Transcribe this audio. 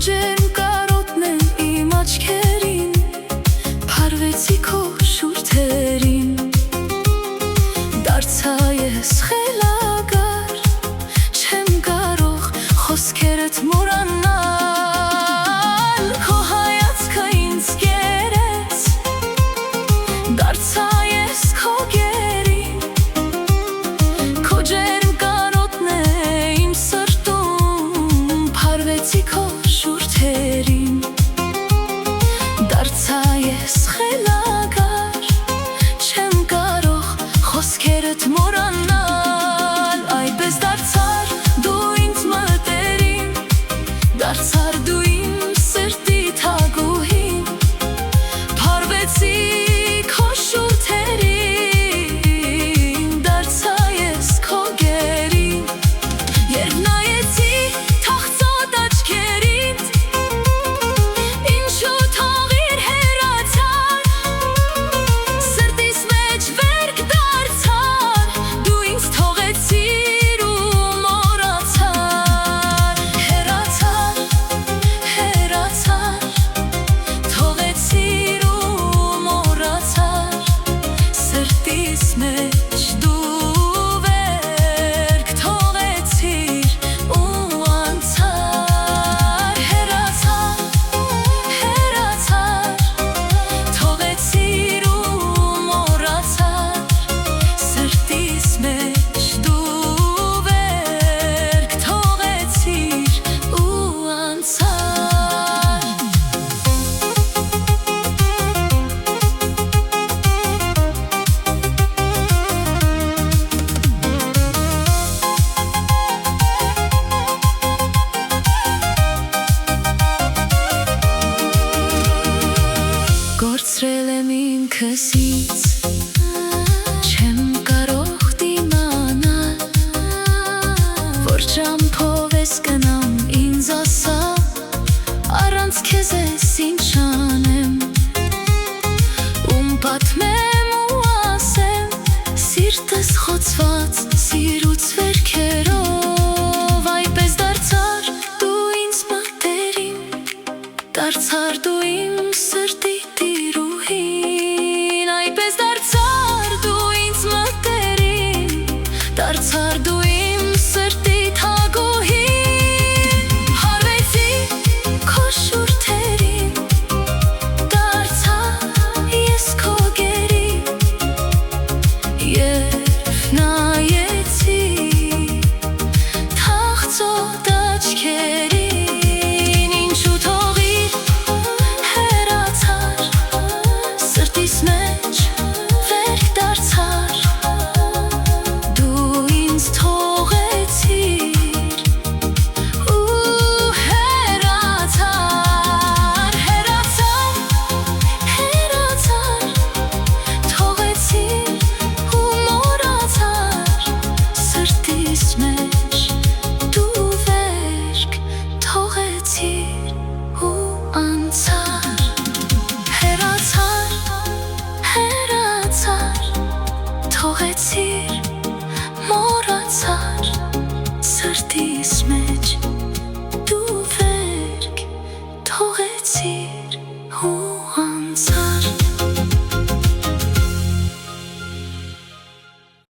ջերմ կարոտն են իմ աչքերին, փարվեցի քո շուրթերին, դարձա ես խելագար, չեմ կարող խոսքերդ մոռանալ, քո հայացքը ինձ կերեց, դարձա ես քո գերին, քո ջերմ կարոտն է իմ սրտում, փարվեցի քո շուրթերին, դարձա ես խելագար, չեմ կարող խոսքերդ մոռանալ, այդպես դարձար դու ինձ մտերիմ, դարձար դու իմ սրտի թագուհին, փարվեցի քո շուրթերին, դարձա ես քո գերին, երբ նայեցի թախծոտ աչքերիդ, ինչու թողիր հեռացար, սրտիս մեջ վերք դարձար, դու ինձ թողեցիր ու մոռացար, հեռացար, հեռացար, թողեցիր ու մոռացար, սրտիս մեջ դու վերք թողեցիր ու անցար, հեռացար, հեռացար, թողեցիր ու մոռացար, սրտիս մեջ դու վերք թողեցիր ու անցար։ Կորցրել եմ ինքսից, չեմ կարող դիմանալ, որ ճամփով ես գնամ ինձ ասա, առանց քեզ ես ինչ անեմ, ում պատմեմ ու ասեմ, սիրտս խոցված սիրուց վերքերով, այդպես դարձար դու ինձ մտերիմ, դարձար դու իմ սրտի